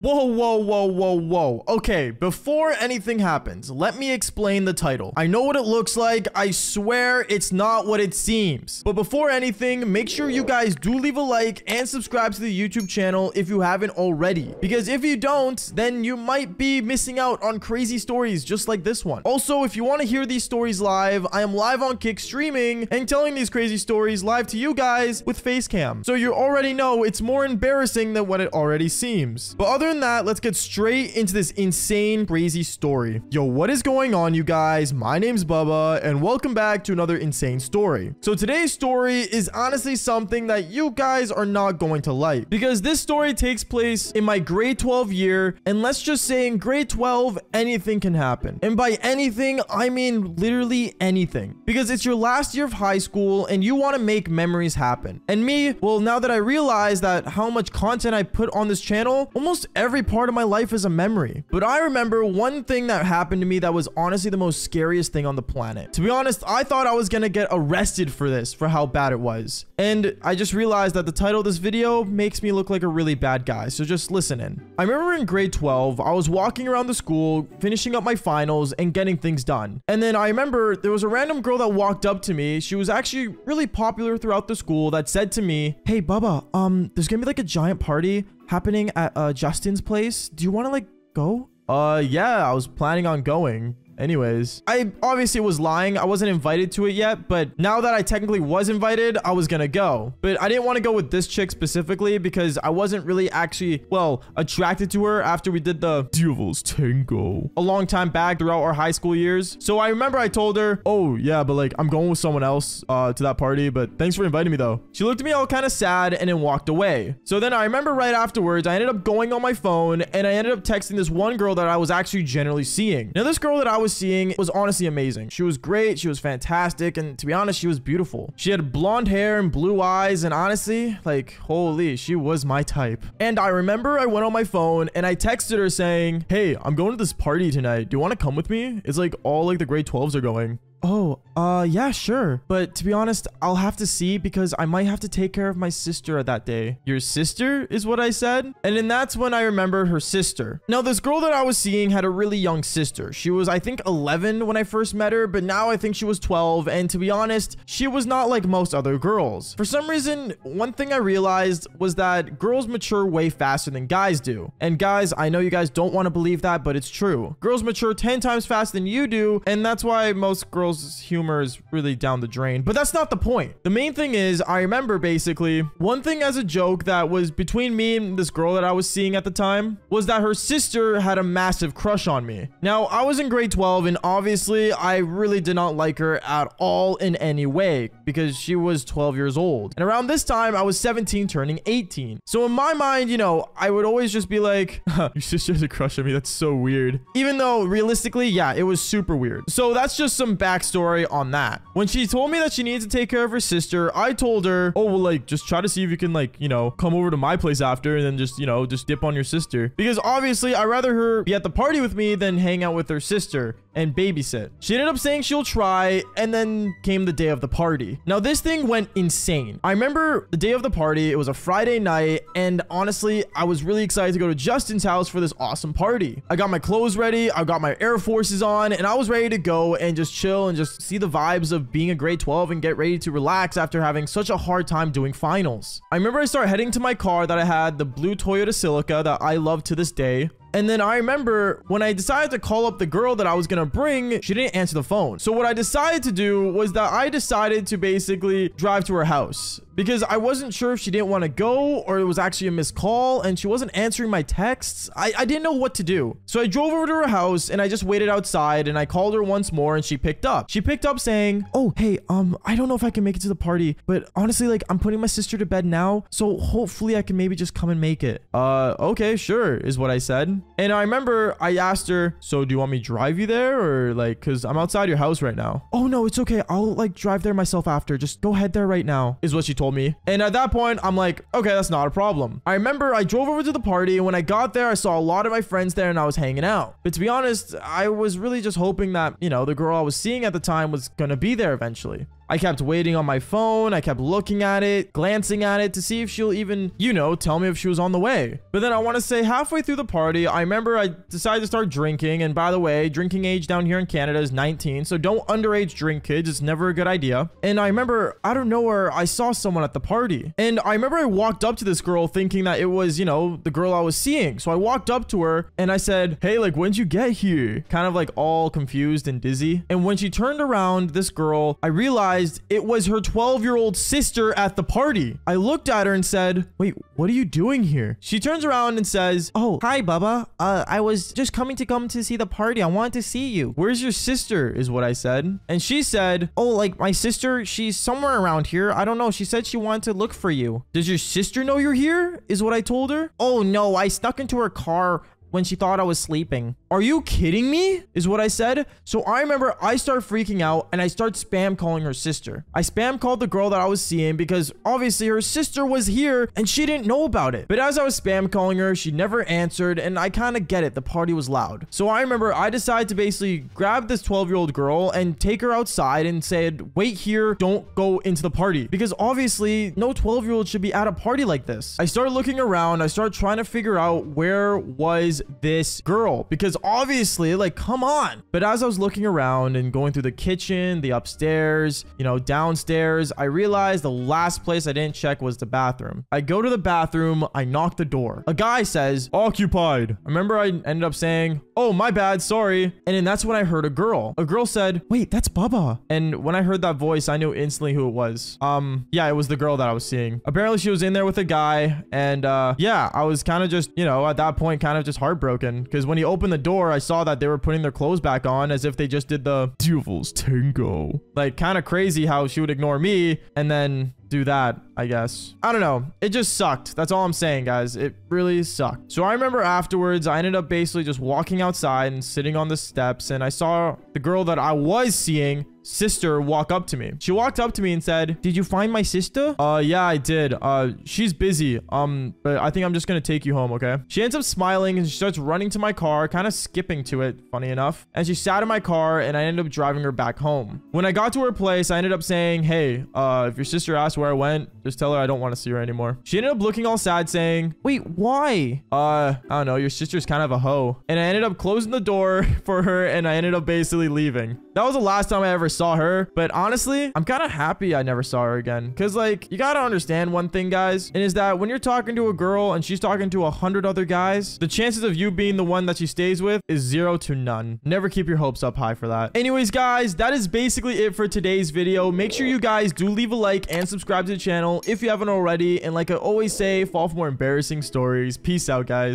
Whoa, whoa, whoa, whoa, whoa. Okay, before anything happens, let me explain the title. I know what it looks like. I swear it's not what it seems. But before anything, make sure you guys do leave a like and subscribe to the YouTube channel if you haven't already. Because if you don't, then you might be missing out on crazy stories just like this one. Also, if you want to hear these stories live, I am live on Kick streaming and telling these crazy stories live to you guys with Facecam. So you already know it's more embarrassing than what it already seems. But other than that, let's get straight into this insane, crazy story. Yo, what is going on, you guys? My name's Bubba, and welcome back to another insane story. So today's story is honestly something that you guys are not going to like, because this story takes place in my grade 12 year, and let's just say in grade 12, anything can happen. And by anything, I mean literally anything, because it's your last year of high school and you want to make memories happen. And me, well, now that I realize that how much content I put on this channel, almost every part of my life is a memory. But I remember one thing that happened to me that was honestly the most scariest thing on the planet. To be honest, I thought I was gonna get arrested for this, for how bad it was. And I just realized that the title of this video makes me look like a really bad guy, so just listen in. I remember in grade 12, I was walking around the school, finishing up my finals and getting things done. And then I remember there was a random girl that walked up to me. She was actually really popular throughout the school that said to me, "Hey, Bubba, there's gonna be like a giant party happening at Justin's place. Do you want to like go?" Yeah, I was planning on going. Anyways, I obviously was lying. I wasn't invited to it yet, but now that I technically was invited, I was gonna go. But I didn't want to go with this chick specifically because I wasn't really actually, well, attracted to her after we did the Devil's Tango a long time back throughout our high school years. So I remember I told her, "Oh yeah, but like I'm going with someone else to that party, but thanks for inviting me though." She looked at me all kind of sad and then walked away. So then I remember right afterwards, I ended up going on my phone and I ended up texting this one girl that I was actually generally seeing. Now this girl that I was seeing was honestly amazing. She was great, she was fantastic, and to be honest, she was beautiful. She had blonde hair and blue eyes, and honestly, like, holy, she was my type. And I remember I went on my phone and I texted her saying, "Hey, I'm going to this party tonight. Do you want to come with me? It's like all like the grade 12s are going." "Oh, yeah, sure. But to be honest, I'll have to see because I might have to take care of my sister that day." "Your sister?" is what I said. And then that's when I remembered her sister. Now, this girl that I was seeing had a really young sister. She was, I think, 11 when I first met her, but now I think she was 12. And to be honest, she was not like most other girls. For some reason, one thing I realized was that girls mature way faster than guys do. And guys, I know you guys don't want to believe that, but it's true. Girls mature 10 times faster than you do, and that's why most girls' humor is really down the drain. But that's not the point. The main thing is, I remember basically one thing as a joke that was between me and this girl that I was seeing at the time was that her sister had a massive crush on me. Now, I was in grade 12 and obviously I really did not like her at all in any way because she was 12 years old. And around this time, I was 17 turning 18. So in my mind, you know, I would always just be like, "Your sister has a crush on me. That's so weird." Even though realistically, yeah, it was super weird. So that's just some backstory on that. When she told me that she needs to take care of her sister, I told her, "Oh, well, like, just try to see if you can, like, you know, come over to my place after and then just, you know, just dip on your sister." Because obviously, I'd rather her be at the party with me than hang out with her sister and babysit. She ended up saying she'll try, and then came the day of the party. Now, this thing went insane. I remember the day of the party, it was a Friday night, and honestly, I was really excited to go to Justin's house for this awesome party. I got my clothes ready, I got my Air Forces on, and I was ready to go and just chill and just see the vibes of being a grade 12 and get ready to relax after having such a hard time doing finals. I remember I started heading to my car that I had, the blue Toyota Celica that I love to this day. And then I remember when I decided to call up the girl that I was gonna bring, she didn't answer the phone. So what I decided to do was that I decided to basically drive to her house because I wasn't sure if she didn't want to go or it was actually a missed call and she wasn't answering my texts. I didn't know what to do. So I drove over to her house and I just waited outside and I called her once more and she picked up. She picked up saying, "Oh, hey, I don't know if I can make it to the party, but honestly, like I'm putting my sister to bed now. So hopefully I can maybe just come and make it." Okay, sure, is what I said. And I remember I asked her, "So do you want me to drive you there or like, cause I'm outside your house right now?" "Oh no, it's okay. I'll like drive there myself after. Just go head there right now," is what she told me. And at that point, I'm like, okay, that's not a problem. I remember I drove over to the party and when I got there, I saw a lot of my friends there and I was hanging out. But to be honest, I was really just hoping that, you know, the girl I was seeing at the time was gonna be there eventually. I I kept waiting on my phone. I kept looking at it, glancing at it to see if she'll even, you know, tell me if she was on the way. But then I want to say halfway through the party, I remember I decided to start drinking. And by the way, drinking age down here in Canada is 19. So don't underage drink, kids. It's never a good idea. And I remember out of nowhere, I saw someone at the party. And I remember I walked up to this girl thinking that it was, you know, the girl I was seeing. So I walked up to her and I said, hey, like, when'd you get here? Kind of like all confused and dizzy. And when she turned around, this girl, I realized it was her 12-year-old sister at the party. I looked at her and said, wait, what are you doing here? She turns around and says, oh, hi, Bubba. I was just coming to see the party. I wanted to see you. Where's your sister? Is what I said. And she said, oh, like my sister, she's somewhere around here. I don't know. She said she wanted to look for you. Does your sister know you're here? Is what I told her. Oh, no, I snuck into her car when she thought I was sleeping. Are you kidding me? Is what I said. So I remember I start freaking out and I start spam calling her sister. I spam called the girl that I was seeing because obviously her sister was here and she didn't know about it. But as I was spam calling her, she never answered, and I kind of get it. The party was loud. So I remember I decided to basically grab this 12-year-old girl and take her outside and said, wait here, don't go into the party. Because obviously no 12-year-old should be at a party like this. I started looking around. I started trying to figure out where was this girl, because obviously, like, come on. But as I was looking around and going through the kitchen, the upstairs, you know, downstairs, I realized the last place I didn't check was the bathroom. I go to the bathroom, I knock the door. A guy says, occupied. I remember I ended up saying, oh, my bad, sorry. And then that's when I heard a girl. A girl said, wait, that's Bubba. And when I heard that voice, I knew instantly who it was. Yeah, it was the girl that I was seeing. Apparently she was in there with a guy, and yeah, I was kind of just, you know, at that point, kind of just heartbroken, because when he opened the door, I saw that they were putting their clothes back on as if they just did the Devil's Tango. Like, kind of crazy how she would ignore me and then do that, I guess. I don't know. It just sucked. That's all I'm saying, guys. It really sucked. So I remember afterwards, I ended up basically just walking outside and sitting on the steps, and I saw the girl that I was seeing, sister, walk up to me. She walked up to me and said, did you find my sister? Yeah, I did. She's busy. But I think I'm just gonna take you home, okay? She ends up smiling and she starts running to my car, kind of skipping to it, funny enough. And she sat in my car and I ended up driving her back home. When I got to her place, I ended up saying, hey, if your sister asks where I went, just tell her I don't want to see her anymore. She ended up looking all sad saying, wait, why? I don't know. Your sister's kind of a hoe. And I ended up closing the door for her and I ended up basically leaving. That was the last time I ever saw her, but honestly, I'm kind of happy I never saw her again, because like, you gotta understand one thing, guys, and is that when you're talking to a girl and she's talking to 100 other guys, the chances of you being the one that she stays with is 0 to none. Never keep your hopes up high for that. Anyways, guys, that is basically it for today's video. Make sure you guys do leave a like and subscribe to the channel if you haven't already, and like I always say, fall for more embarrassing stories. Peace out, guys.